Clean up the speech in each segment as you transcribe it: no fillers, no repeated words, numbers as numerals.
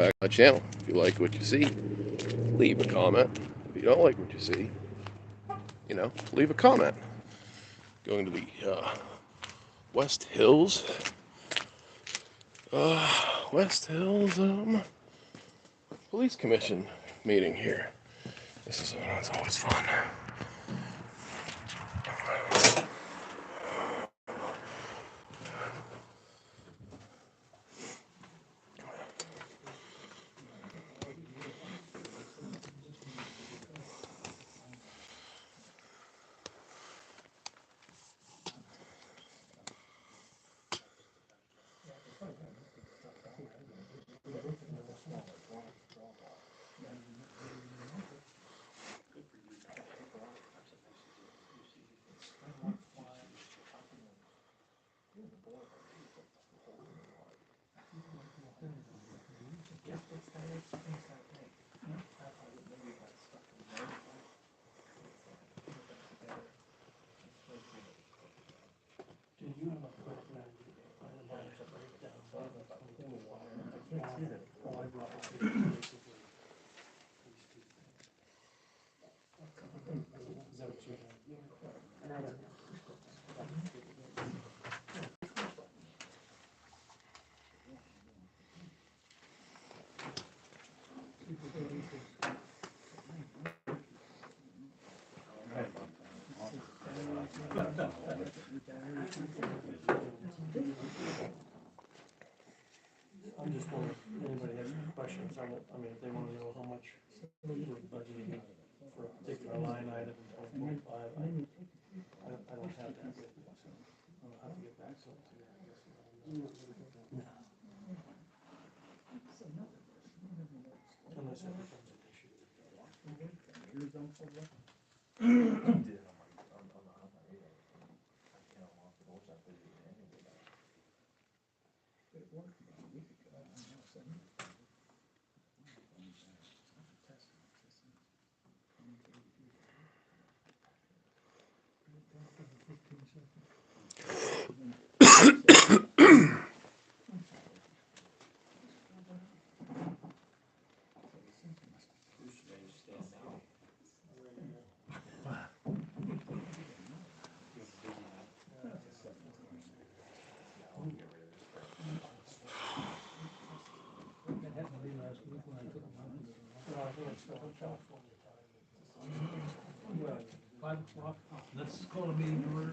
back to my channel. If you like what you see, leave a comment. If you don't like what you see, leave a comment. Going to the West Hills. West Hills Police Commission meeting here. It's always fun. I'm just wondering if anybody has any questions on it. I mean, if they want to know how much we're budgeting for a particular line item in 2025, I don't have that with me, so I'll have to get back to it. Unless it becomes an issue. Let's call a meeting to order.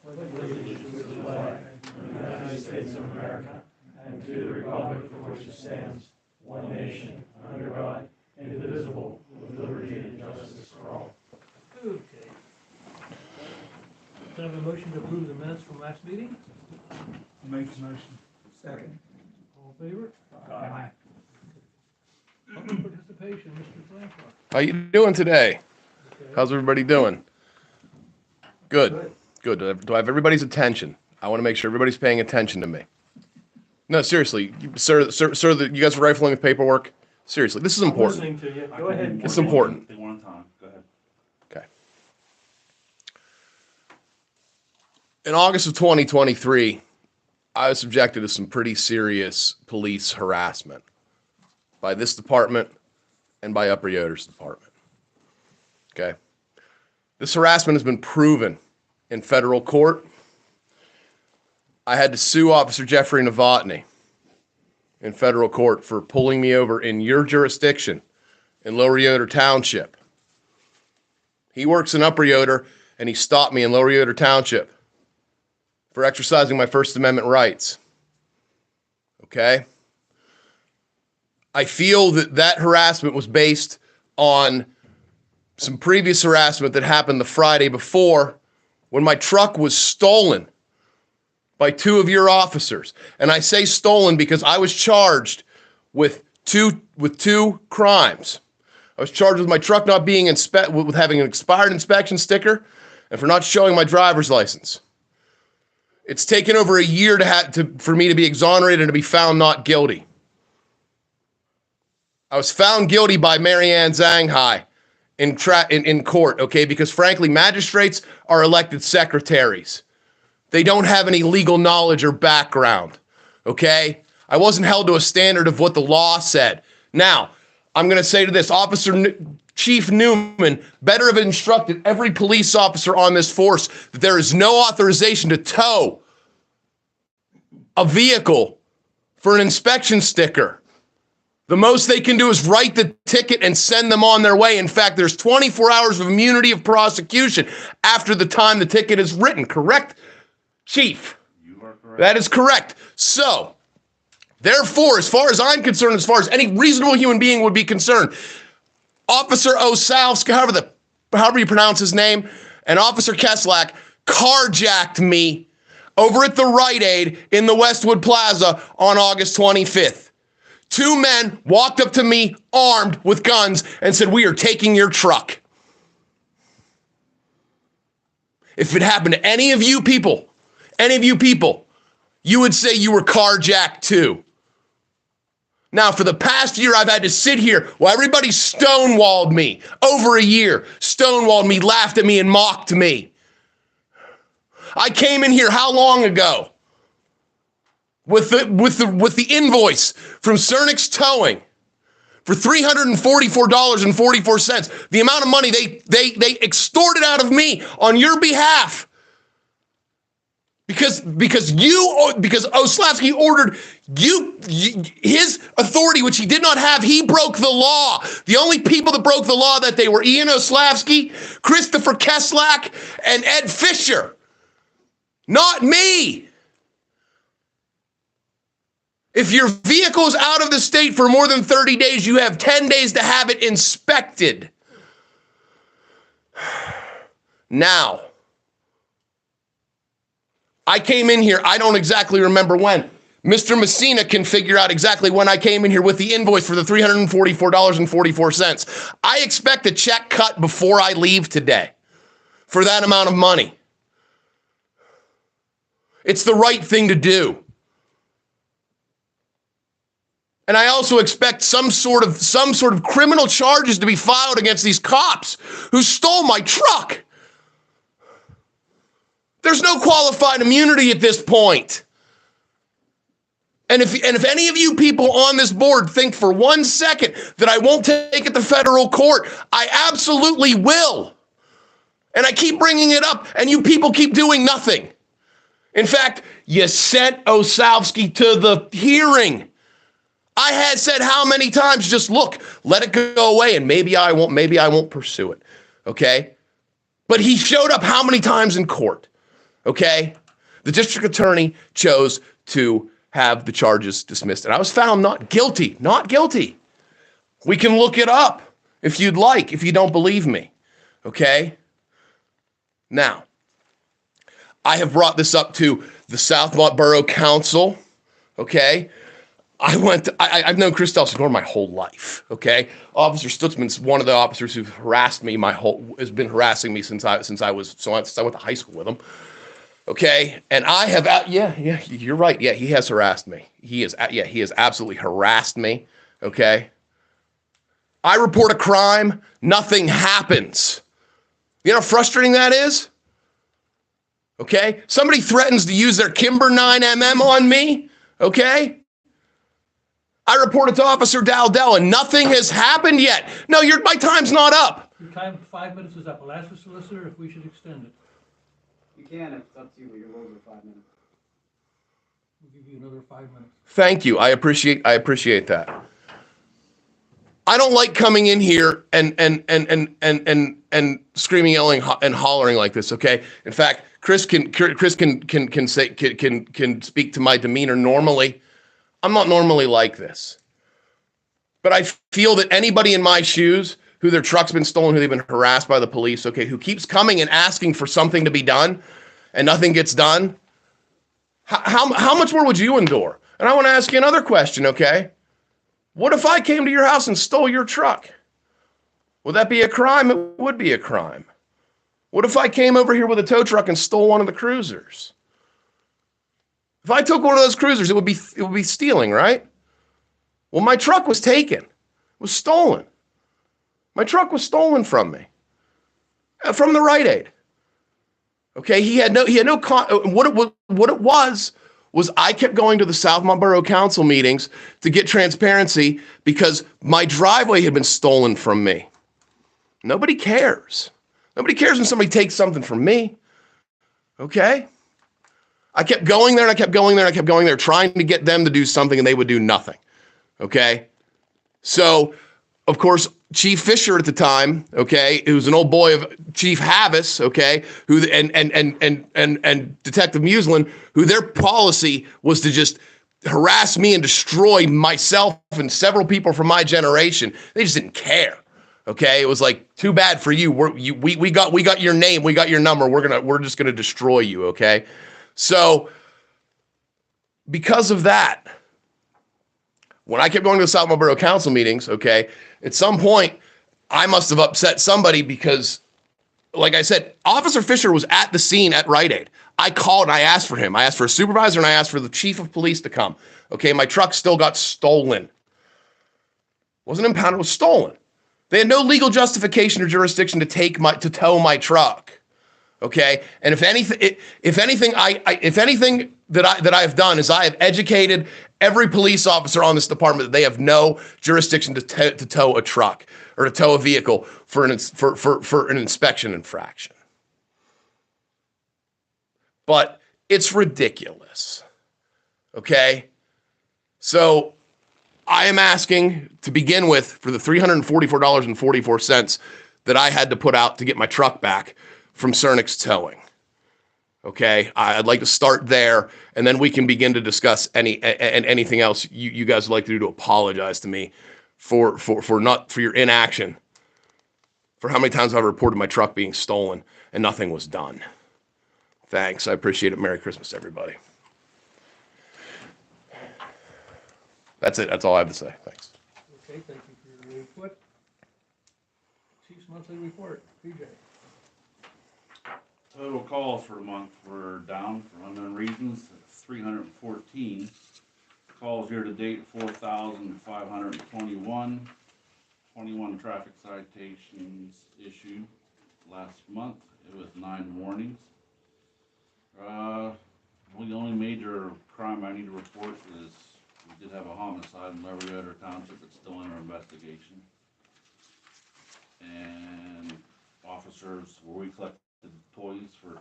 Allegiance to the flag of the United States of America and to the republic for which it stands, one nation, under God, indivisible, with liberty and justice for all. Okay. Can I have a motion to approve the minutes from last meeting? Make the motion. Second. All in favor? Aye. Public participation, Mr. Klanch. How you doing today? How's everybody doing? Good. Good. Do I have everybody's attention? I want to make sure everybody's paying attention to me. No, seriously, sir, you guys are rifling with paperwork. Seriously, this is I'm important. listening to you. Go ahead. It's important. Take one at a time. Go ahead. Okay. In August of 2023, I was subjected to some pretty serious police harassment by this department and by Upper Yoder's department. Okay. This harassment has been proven in federal court. I had to sue Officer Jeffrey Novotny in federal court for pulling me over in your jurisdiction in Lower Yoder Township. He works in Upper Yoder, and he stopped me in Lower Yoder Township for exercising my First Amendment rights. Okay? I feel that harassment was based on some previous harassment that happened the Friday before when my truck was stolen by two of your officers. And I say stolen because I was charged with two crimes. I was charged with my truck not being with having an expired inspection sticker and for not showing my driver's license. It's taken over a year for me to be exonerated and to be found not guilty. I was found guilty by Marianne Zanghai in court, okay? Because frankly, magistrates are elected secretaries. They don't have any legal knowledge or background. okay? I wasn't held to a standard of what the law said. Now, I'm going to say to this, Chief Newman better have instructed every police officer on this force that there is no authorization to tow a vehicle for an inspection sticker. The most they can do is write the ticket and send them on their way. In fact, there's 24 hours of immunity of prosecution after the time the ticket is written. Correct, Chief? You are correct. That is correct. So, therefore, as far as I'm concerned, as far as any reasonable human being would be concerned, Officer Osalski, however you pronounce his name, and Officer Keslak carjacked me over at the Rite Aid in the Westwood Plaza on August 25th. Two men walked up to me armed with guns and said, "We are taking your truck." If it happened to any of you people, you would say you were carjacked too. Now, for the past year, I've had to sit here while everybody stonewalled me. Over a year, stonewalled me, laughed at me, and mocked me. I came in here how long ago? With the invoice from Cernix Towing for $344.44. The amount of money they extorted out of me on your behalf. Because Oslavsky ordered his authority, which he did not have. He broke the law. The only people that broke the law that they were Ian Oslavsky, Christopher Keslak, and Ed Fisher. Not me. If your vehicle is out of the state for more than 30 days, you have 10 days to have it inspected. Now, I came in here, I don't exactly remember when. Mr. Messina can figure out exactly when I came in here with the invoice for the $344.44. I expect a check cut before I leave today for that amount of money. It's the right thing to do. And I also expect some sort of criminal charges to be filed against these cops who stole my truck. There's no qualified immunity at this point. And if any of you people on this board think for 1 second that I won't take it to federal court, I absolutely will. And I keep bringing it up, and you people keep doing nothing. In fact, you sent Osalski to the hearing. I had said how many times, just look, let it go away, and maybe I won't pursue it, okay? But he showed up how many times in court, okay? The district attorney chose to have the charges dismissed, and I was found not guilty. We can look it up if you'd like, if you don't believe me, okay? Now, I have brought this up to the Southmont Borough Council, okay? I've known Chris Delsignore my whole life, okay? Officer Stutzman's one of the officers who've harassed me has been harassing me since I went to high school with him, okay? And I have, you're right. Yeah, he has harassed me. He has absolutely harassed me, okay? I report a crime, nothing happens. You know how frustrating that is? Okay? Somebody threatens to use their Kimber 9mm on me, okay? I reported to Officer Dowdell, and nothing has happened yet. No, my time's not up. Your time, 5 minutes is up. I'll ask the solicitor if we should extend it. You can, it's up to you, but you're over 5 minutes. We'll give you another 5 minutes. Thank you. I appreciate that. I don't like coming in here and screaming, yelling, and hollering like this. Okay. In fact, Chris can speak to my demeanor normally. I'm not normally like this, but I feel that anybody in my shoes who their truck's been stolen, who they've been harassed by the police, okay, who keeps coming and asking for something to be done and nothing gets done, how much more would you endure? And I want to ask you another question, okay? What if I came to your house and stole your truck? Would that be a crime? It would be a crime. What if I came over here with a tow truck and stole one of the cruisers? If I took one of those cruisers, it would be stealing, right? Well, my truck was taken, was stolen. My truck was stolen from me, from the Rite Aid. Okay, what it was was I kept going to the South Marlboro Council meetings to get transparency because my driveway had been stolen from me. Nobody cares. Nobody cares when somebody takes something from me. Okay? I kept going there and I kept going there and I kept going there trying to get them to do something and they would do nothing. Okay? So, of course, Chief Fisher at the time, okay, who was an old boy of Chief Havis, okay, who and Detective Muslin, who their policy was to just harass me and destroy myself and several people from my generation. They just didn't care. Okay, it was like, too bad for you. We got your name, we got your number. We're just gonna destroy you. Okay, so because of that, when I kept going to the South Marlboro Council meetings, okay, at some point I must have upset somebody because, like I said, Officer Fisher was at the scene at Rite Aid. I called and I asked for him. I asked for a supervisor and I asked for the chief of police to come. Okay, my truck still got stolen. Wasn't impounded, it was stolen. They had no legal justification or jurisdiction to tow my truck. Okay, and if anything that I have done is I have educated every police officer on this department that they have no jurisdiction to tow a truck or to tow a vehicle for an inspection infraction. But it's ridiculous. Okay, so I am asking to begin with for the $344.44 that I had to put out to get my truck back from Cernix Towing. Okay, I'd like to start there, and then we can begin to discuss anything else you guys would like to do to apologize to me for your inaction, for how many times I've reported my truck being stolen and nothing was done. Thanks, I appreciate it. Merry Christmas, everybody. That's it. That's all I have to say. Thanks. Okay, thank you for your input. Chief's monthly report, PJ. Total calls for the month were down for unknown reasons, 314. Calls year to date, 4,521. 21 traffic citations issued. Last month, it was 9 warnings. The only major crime I need to report is we did have a homicide in Leverrier Township that's still under investigation. And officers, where we collected Toys for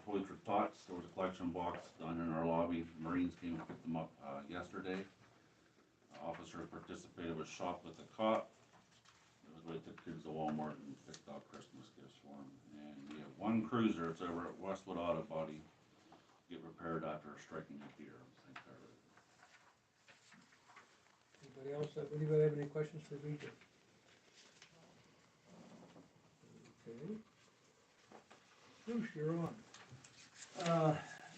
Tots, there was a collection box done in our lobby. Marines came and picked them up yesterday. Officer participated with Shop with the Cop. It was they took kids to Walmart and picked out Christmas gifts for them. And we have one cruiser, it's over at Westwood Auto Body, get repaired after striking a deer. Anybody have any questions for PJ? Okay. Bruce, you're on.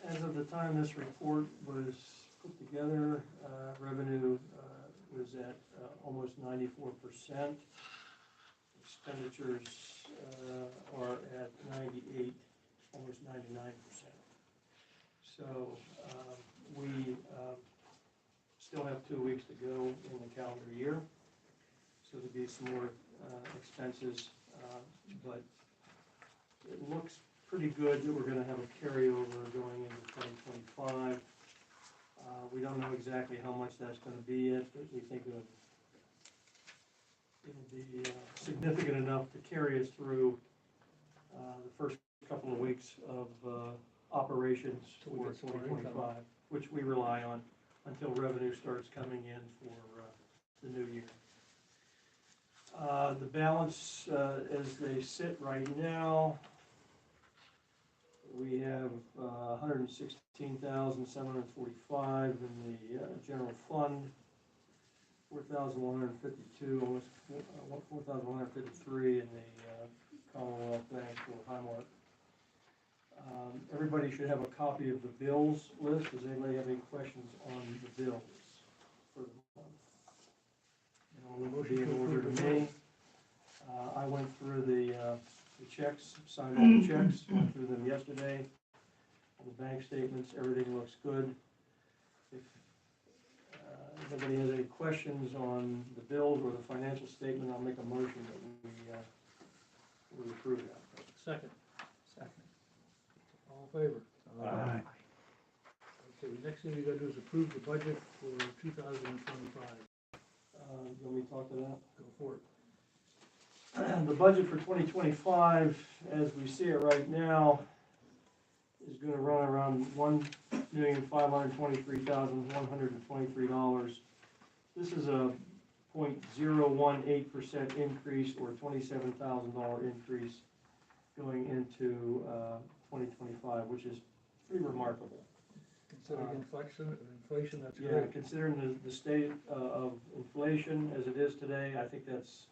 As of the time this report was put together, revenue was at almost 94%. Expenditures are at 98, almost 99%. So we still have 2 weeks to go in the calendar year. So there'll be some more expenses, but it looks pretty good that we're going to have a carryover going into 2025. We don't know exactly how much that's going to be yet, but we think it'll be significant enough to carry us through the first couple of weeks of operations for 2025, which we rely on until revenue starts coming in for the new year. The balance as they sit right now, we have $116,745 in the general fund, 4,152, almost 4,153 in the Commonwealth Bank for Highmark. Everybody should have a copy of the bills list. Does anybody have any questions on the bills for the month? It will be in order to me. I went through the checks, signed all the checks, went through them yesterday. On the bank statements, everything looks good. If anybody has any questions on the bills or the financial statement, I'll make a motion that we approve that. Second. All in favor? Aye. Okay, the next thing we gotta do is approve the budget for 2025. You want me to talk to that? Go for it. The budget for 2025, as we see it right now, is gonna run around $1,523,123. This is a 0.018% increase or $27,000 increase going into 2025, which is pretty remarkable. Considering inflation, that's Yeah, great. considering the state of inflation as it is today, I think that's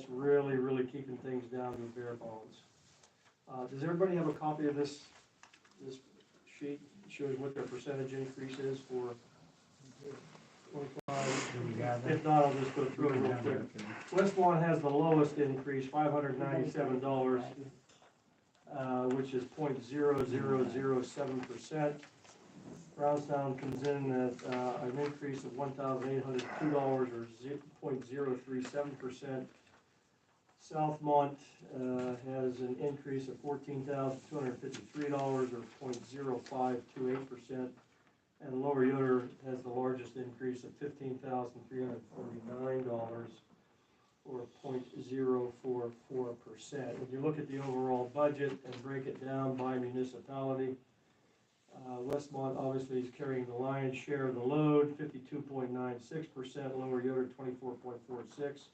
really keeping things down to bare bones. Does everybody have a copy of this sheet? It shows what their percentage increase is for 25. If not, I'll just go through it real quick. Westlawn has the lowest increase, $597, which is 0.0007%. Brownstown comes in at an increase of $1,802 or 0.037%. Southmont has an increase of $14,253 or 0.0528%. And Lower Yoder has the largest increase of $15,349 or 0.044%. When you look at the overall budget and break it down by municipality, Westmont obviously is carrying the lion's share of the load, 52.96%, Lower Yoder 24.46%,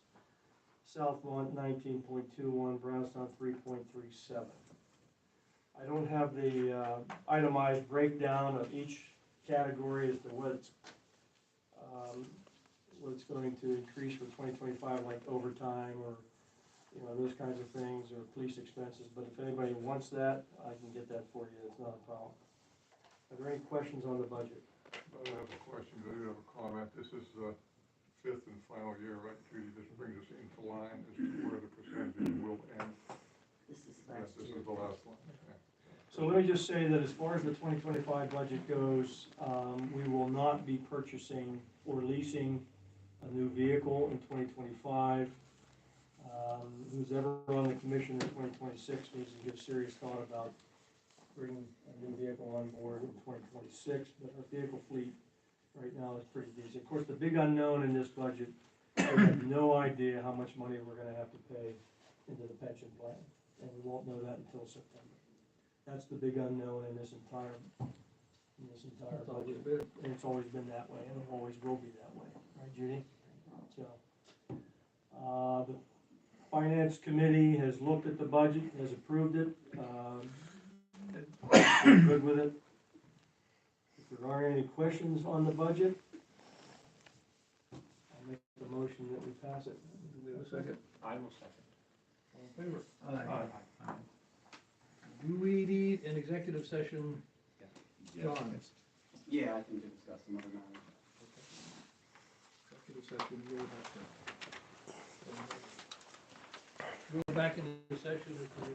Southmont 19.21%, Brownstown 3.37%. I don't have the itemized breakdown of each category as to what it's going to increase for 2025, like overtime or those kinds of things, or police expenses. But if anybody wants that, I can get that for you. It's not a problem. Are there any questions on the budget? I don't have a question, but I do have a comment. This is the fifth and final year, right, Judy? This brings us into line as to where the percentage will end. This is Yes, this is the last one. Okay. So let me just say that as far as the 2025 budget goes, we will not be purchasing or leasing a new vehicle in 2025. Who's ever on the commission in 2026 needs to give serious thought about bringing a new vehicle on board in 2026, but our vehicle fleet right now is pretty decent. Of course, the big unknown in this budget, we have no idea how much money we're gonna have to pay into the pension plan, and we won't know that until September. That's the big unknown in this entire budget, and it's always been that way, and it always will be that way, right, Judy? So, the Finance Committee has looked at the budget, has approved it, we're good with it. If there aren't any questions on the budget, I'll make the motion that we pass it. Do we have a second? I will second. All in favor? Aye. Do we need an executive session? John? Yeah, I can discuss some other matters. Executive session, we'll have to. Go back into the session if we're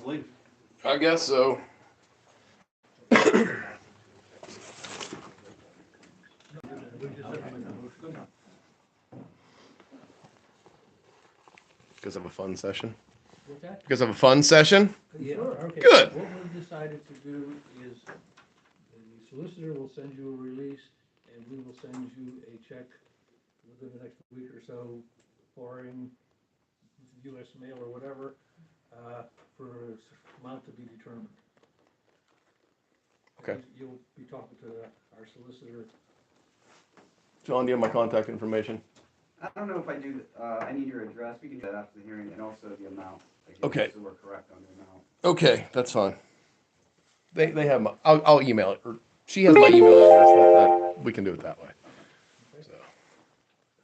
us leave. I guess so. We just have to make a motion. Because of a fun session. What's that? Because of a fun session. Yeah, okay. Good. What we've decided to do is the solicitor will send you a release and we will send you a check within the next week or so, barring US mail or whatever, for an amount to be determined. Okay. You'll be talking to our solicitor. John, do you have my contact information? I don't know if I do, I need your address, we can do that after the hearing, and also the amount. I guess, Okay. So we're correct on the amount. Okay, that's fine. They have my. I'll email it, or she has my email address. We can do it that way. Okay. So.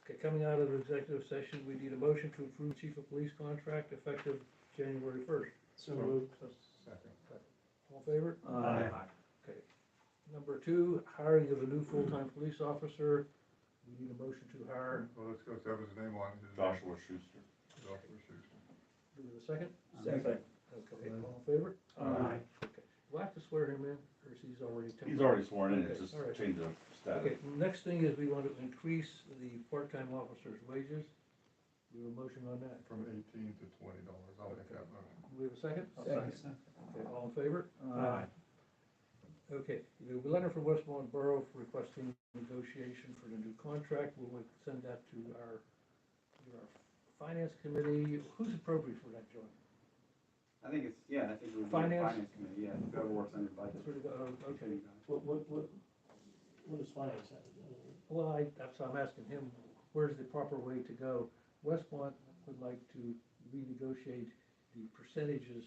Okay, coming out of the executive session, we need a motion to approve chief of police contract effective January 1st. So moved. Second. All in favor? Aye. Okay. Number 2, hiring of a new full-time police officer. We need a motion to hire. Well, let's go, that was his name on it. Joshua Schuster. Joshua Schuster. Do we have a second? Second. Okay, all in favor? Aye. Okay. Do I have to swear him in, or is he's already? He's already sworn in, it's Okay, just all right. change of Okay, status. next thing is we want to increase the part-time officer's wages. Do we have a motion on that? From $18 to $20. I'll make that motion. Do we have a second? Second. Okay, all in favor? Aye. Okay, the letter from Westmoreland Borough requesting negotiation for the new contract, we'll send that to our finance committee. Who's appropriate for that, John? I think it's, yeah, I think it would be the Finance? finance committee, yeah, whoever works under budget. Sort of, okay. What does finance have to do? Well, that's why I'm asking him, where's the proper way to go? Westmont would like to renegotiate the percentages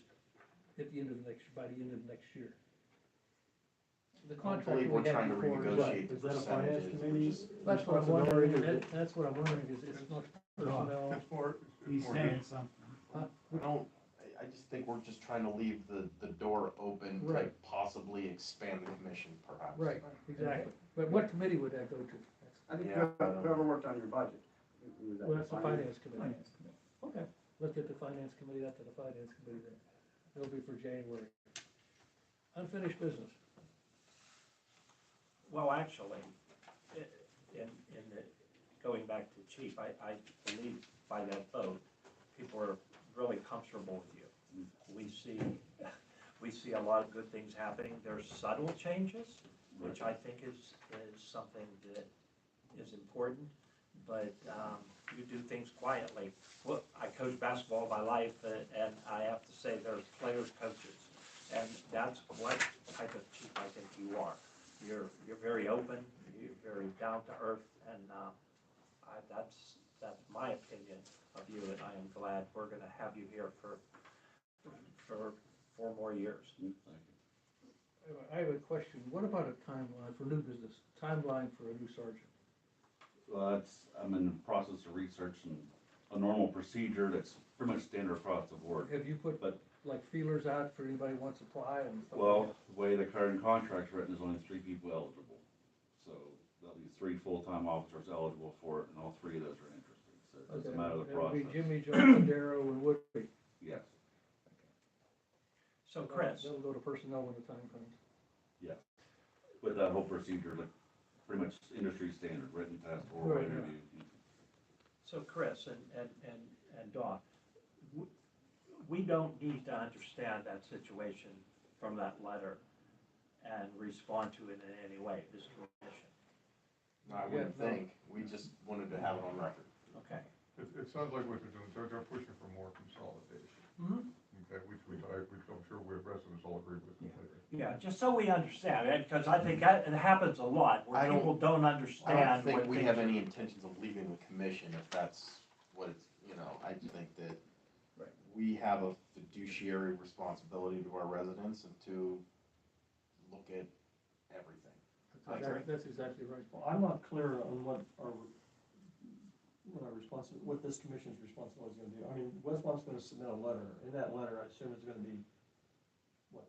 at the end of by the end of next year. The contract we we're had trying to before is renegotiate Is that a finance percentages. committee? That's what I'm wondering, that's what I'm wondering, is it's not personnel. It's more, He's more, saying Huh? I just think we're just trying to leave the door open to Right. possibly expand the commission perhaps. Right, exactly. But what committee would that go to? I think Yeah. whoever worked on your budget. Was that Well, that's the finance committee. Finance committee. Okay, let's get the finance committee, that to the finance committee then. It'll be for January. Unfinished business. Well, actually, going back to chief, I believe by that vote, people are really comfortable with you. We see a lot of good things happening. There's subtle changes, which I think is something that is important, but you do things quietly. Well, I coach basketball my life, and I have to say there's players, coaches, and that's what type of chief I think you are. You're very open, you're very down to earth, and that's my opinion of you, and I am glad we're going to have you here for 4 more years. I have a question. What about a timeline for new business? Timeline for a new sergeant? Well, I'm in the process of researching a normal procedure that's pretty much standard across the board. Have you put But- like feelers out for anybody who wants to apply and stuff? Well, the way the current contract's written, there's only 3 people eligible. So there'll be 3 full-time officers eligible for it, and all 3 of those are interested. So it's a matter of the It'll be process. Jimmy, John, Darrow, and Woody. Yes, So Chris, That'll go to personnel when the time comes. yes. With that whole procedure, like, pretty much industry standard, written test, oral Right, yeah. interview. and Dawn, we don't need to understand that situation from that letter and respond to it in any way, this commission. No, I wouldn't think, we just wanted to have it on record. Okay. it sounds like what they're doing, they're pushing for more consolidation. Mm-hmm. Okay, which I'm sure we residents all agree with completely. Yeah, just so we understand, because I think that, it happens a lot, where I don't- people don't I understand. don't think what we things have are- any intentions of leaving the commission if that's what it's, I just think that Right. we have a fiduciary responsibility to our residents and to look at everything. That's exactly right. Well, I'm not clear on what this commission's responsibility is gonna be. I mean, Westmont's gonna submit a letter. In that letter, I assume it's gonna be, what,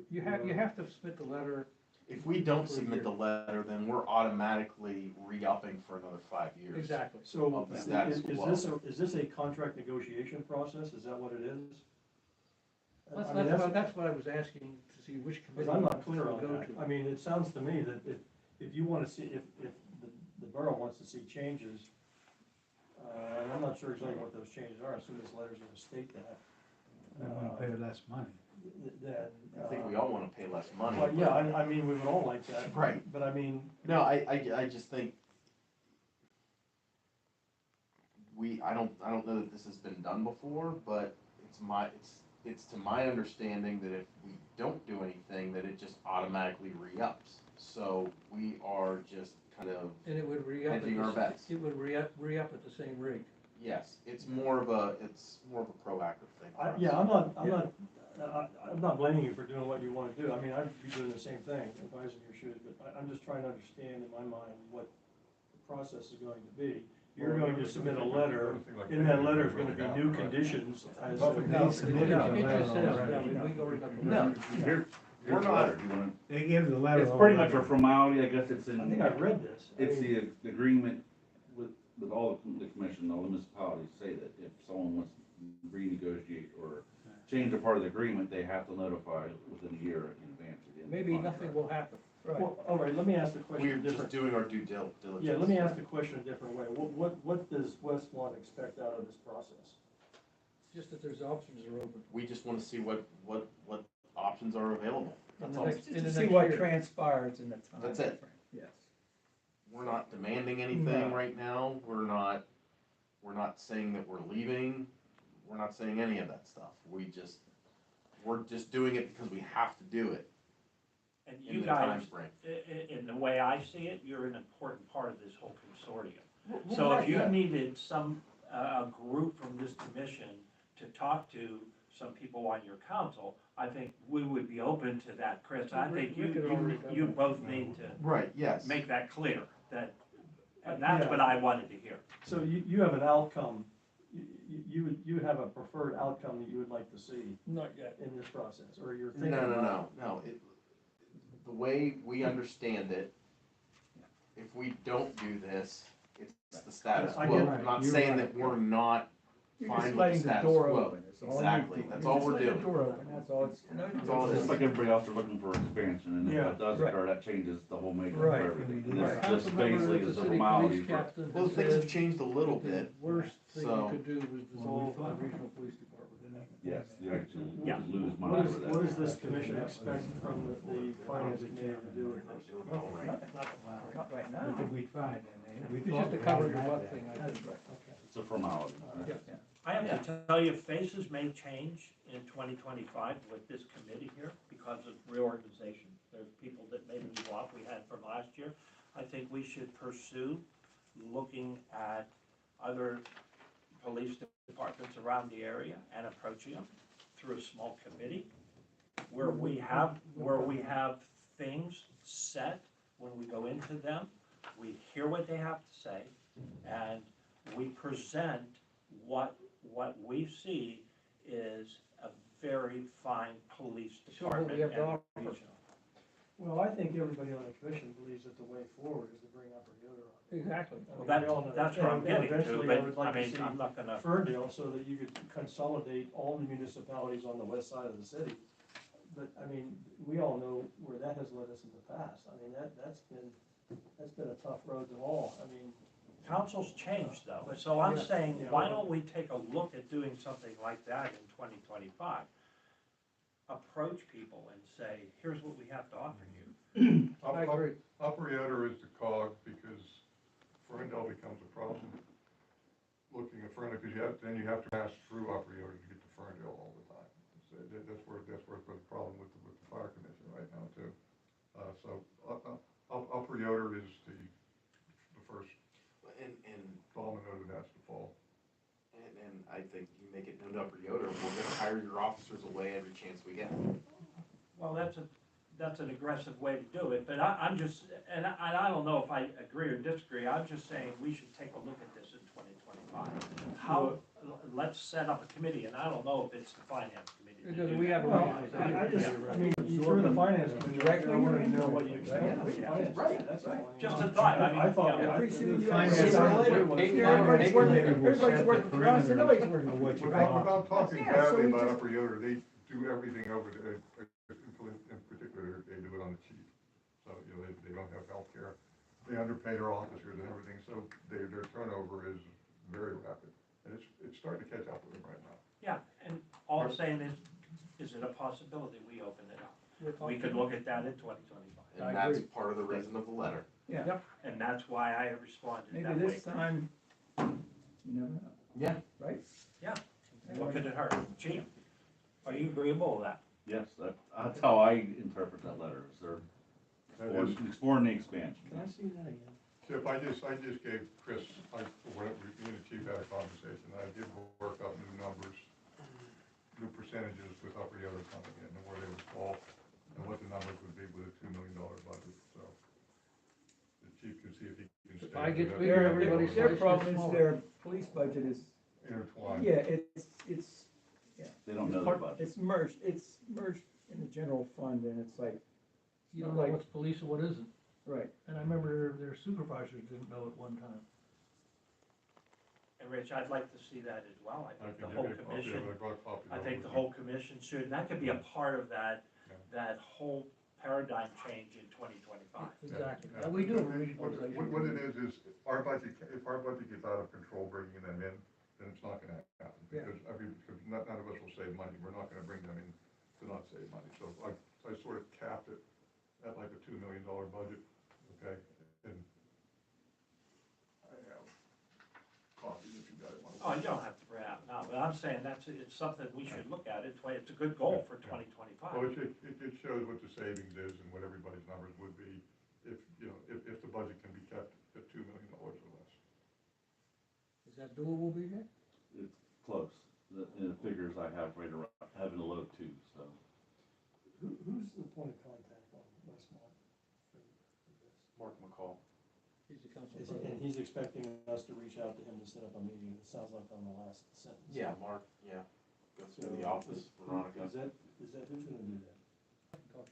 You have to submit the letter. If we don't submit the letter, then we're automatically re-upping for another 5 years. Exactly. So, Of the status quo. is this a contract negotiation process? Is that what it is? I mean, That's what I was asking, to see which committee. because I'm not clear to on go that. to. I mean, it sounds to me that if you wanna see, if the borough wants to see changes, and I'm not sure exactly what those changes are, I assume this letter's gonna state that. We want to pay less money. That. I think we all wanna pay less money. Well, yeah, I mean, we would all like that. Right. But I mean, No, I just think I don't know that this has been done before, but it's to my understanding that if we don't do anything, that it just automatically re-ups. So we are just kind of, And it would re-up at hedging our bets. it would re-up at the same rate. yes, it's more of a proactive thing for us. yeah, I'm not blaming you for doing what you wanna do. I mean, I'd be doing the same thing if I was in your shoes, but I'm just trying to understand in my mind what the process is going to be. You're going to submit a letter, in that letter is gonna be new conditions as. Nothing No, else. it just says, we already got the No. letter. Here, We're here's the not- letter, you wanna, They give the letter. it's pretty much a formality, I guess it's I in. think I've read this. I It's mean, the agreement with all the commission, all the municipalities say that if someone wants to renegotiate or change a part of the agreement, they have to notify within a year in advance of the end of the Maybe contract. nothing will happen. Well, all right, let me ask the question We're just different. doing our due diligence. Yeah, let me ask the question a different way. What does Westmont expect out of this process? Just that there's options are open. We just wanna see what options are available. That's all. Next- in the Just to see next what year. transpires in the time. That's it. frame. Yes. We're not demanding anything No. right now, we're not saying that we're leaving, we're not saying any of that stuff. We're just doing it because we have to do it And in you the guys, timeframe. in the way I see it, you're an important part of this whole consortium. So if you needed a group from this commission to talk to some people on your council, I think we would be open to that, Chris. I think Rick had already done you that. both need to Right, yes. make that clear, and that's what I wanted to hear. So you have an outcome, you have a preferred outcome that you would like to see Not yet. in this process, or you're thinking No, about? no. The way we understand it, if we don't do this, it's the status I quo. get- I'm not You're saying right. that we're not You're fine just with the letting the status door quo. open. That's all you Exactly, do. that's You're all just we're letting the doing. door open, that's all it's. That's all it Just is. like everybody else, they're looking for expansion, and if Yeah, it does right. occur, that changes the whole makeup of Right. everything. And Right. this Council member basically of the is a city formality police for. captain Well, has things have said changed a little the bit. worst thing so- you could do was dissolve the regional police department. Yes, you actually Yeah. lose money What over that. does this commission expect from the finance committee to do with this? Not right I now. think we tried, and we It's thought just a we cover already your had butt that. thing, I think. It's a formality. Yeah. I have to tell you, faces may change in 2025 with this committee here because of reorganization. There's people that may move off we had from last year. I think we should pursue looking at other police departments around the area and approaching them through a small committee where we have things set when we go into them. We hear what they have to say and we present what we see is a very fine police Show what we department have to and offer. regional. Well, I think everybody on the commission believes that the way forward is to bring Upper Yoder on. Exactly. Well, that's what I'm And getting to, eventually I would but I like to mean, see I'm not gonna, Ferndale so that you could consolidate all the municipalities on the west side of the city. But, I mean, we all know where that has led us in the past. I mean, that's been a tough road to haul. I mean, council's changed though, so I'm Yeah. saying, Yeah. why don't we take a look at doing something like that in 2025? Approach people and say, here's what we have to offer you. I agree. Upper Yoder is the cog because Ferndale becomes a problem. Looking at Ferndale, because you have to pass through Upper Yoder to get to Ferndale all the time. So that's where the problem with the fire commission right now too. Upper Yoder is the first And domino that has to fall. I think you make it known to Upper Yoder, we're gonna hire your officers away every chance we get. Well, that's an aggressive way to do it, but I'm just, and I don't know if I agree or disagree, I'm just saying we should take a look at this in 2025. How, let's set up a committee, and I don't know if it's the finance committee. to Because do we that. have a. well, I mean, you threw the finance committee, I wanted to know what you expect from the Yeah. finance committee, that's all. I mean, Just a thought, I mean, I thought, you know, I Every single think year. finance Sooner or later, committee was- everybody's working for us, and nobody's working for what you Without want. talking Yeah, so badly we about just- Upper Yoder, they do everything over the, in particular, they do it on the cheap. So, you know, they don't have healthcare, they underpay their officers and everything, so their turnover is very rapid. And it's starting to catch up with them right now. Yeah, and all I'm saying is it a possibility we open it up? We could look at that in 2025. And that's part of the reason of the letter. Yeah, Yep, and that's why I responded that maybe way. this time, you never know, Yeah. right? Yeah, what could it hurt? Chief, are you agreeable with that? Yes, that's how I interpret that letter, is they're That is, exploring the expansion. Can I see that again? Chip, I just gave Chris, whenever me and the chief had a conversation, I did work out new numbers, new percentages with Upper Yoder coming in and where they would fall, and what the numbers would be with a $2 million budget, so. The chief can see if he can stay. If I get with that. bigger, everybody's Their slice problem gets is smaller. their police budget is, Intertwined. yeah, it's, They don't know their budget. it's merged in the general fund, and it's like, You don't know what's police and what isn't. right. And I remember their supervisors didn't know at one time. And Rich, I'd like to see that as well. I I think the can whole give you a copy commission, of it. I brought copies I over think the with whole commission should, and that could be a part of that, Yeah. that whole paradigm change in 2025. Exactly. Yeah. And we do. What it is our budget, if our budget gets out of control bringing them in, then it's not gonna happen. Yeah. Because none of us will save money, we're not gonna bring them in to not save money. So I sort of capped it at like a $2 million budget, okay? And I have copies if you got it. Oh, you don't have to bring it out now, but I'm saying it's something we should look at. It's a good goal for 2025. Well, it shows what the savings is and what everybody's numbers would be if, you know, if the budget can be kept at $2 million or less. Is that doable, BJ? It's close. The figures I have right around, having a low two, so. Who's the point of contact on Westmont for this? Mark McCall. He's the council And president. he's expecting us to reach out to him to set up a meeting, it sounds like on the last sentence. Yeah, Mark, yeah. Go So, through the office, Veronica. Is that, who's gonna do that?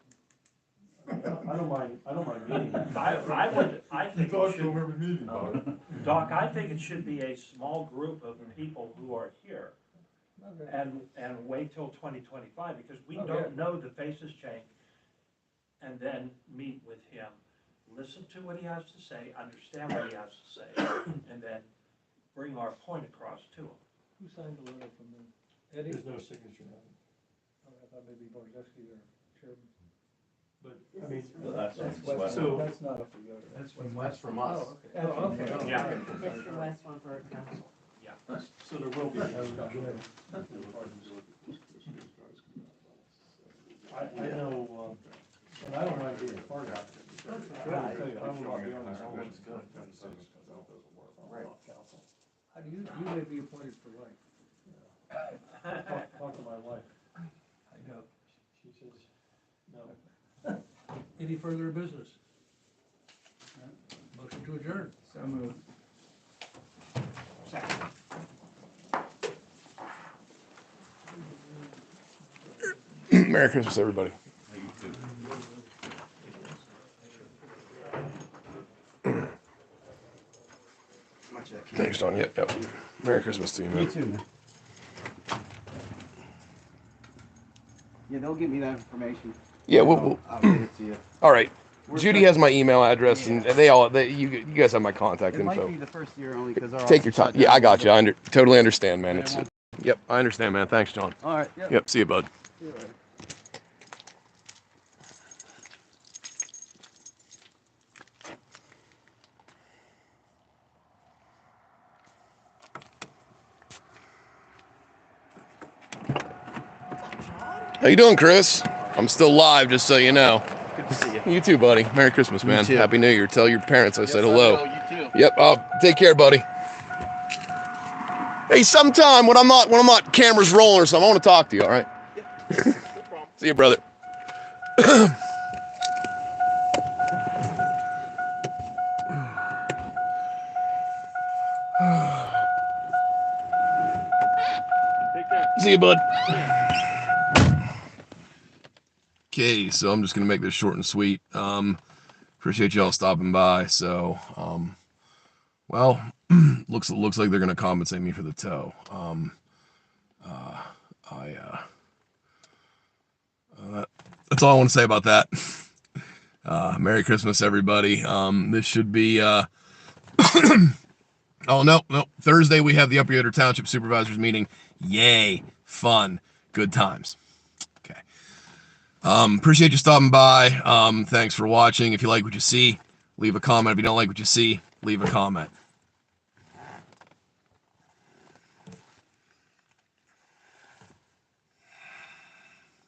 I don't mind meeting. I You think talk it to them should, every meeting about it. Doc, I think it should be a small group of people who are here Okay. and wait till 2025, because we Oh, don't know the faces change. And then meet with him, listen to what he has to say, understand what he has to say, and then bring our point across to him. Who signed the letter from them? Eddie? There's no signature on it, Oh, I thought maybe Borzewski or chairman. but, I mean, That's West- So- that's not up to Yoder. That's from That's from us. Oh, okay. Oh, okay. Yeah. It's the West one for council. so there will be a discussion. I know, and I don't mind being a part of it. I will tell you, I will not be on this whole list. Right. Council. How do you may be appointed for life. Talk to my wife, I know. she says, no. Any further business? Motion to adjourn. So moved. Merry Christmas, everybody. Thanks, Don. Yep. Merry Christmas to you, man. too, man. Yeah, they'll give me that information. Yeah, we'll I'll give it to you. all right. Judy has my email address, and you guys have my contact It might info. be the first year only because our. Take your office time. shut Yeah, down. I got you. I totally understand, man. Yeah, It's well- yep, I understand, man. Thanks, John. All right, yep. Yep, see you, bud. See you later. How you doing, Chris? I'm still live, just so you know. Good to see you. You too, buddy. Merry Christmas, man. too. Happy New Year. Tell your parents I said hello. You too. Yep. Take care, buddy. Hey, sometime when I'm not cameras rolling or something, I want to talk to you. All right. No problem. See you, brother. Take care. See you, bud. Okay, so I'm just gonna make this short and sweet. Appreciate y'all stopping by. So, well, looks like they're gonna compensate me for the tow. That's all I want to say about that. Merry Christmas, everybody. This should be, oh, no. Thursday, we have the Upper Yoder Township Supervisors meeting. Yay. Fun. Good times. Okay. Appreciate you stopping by. Thanks for watching. If you like what you see, leave a comment. If you don't like what you see, leave a comment.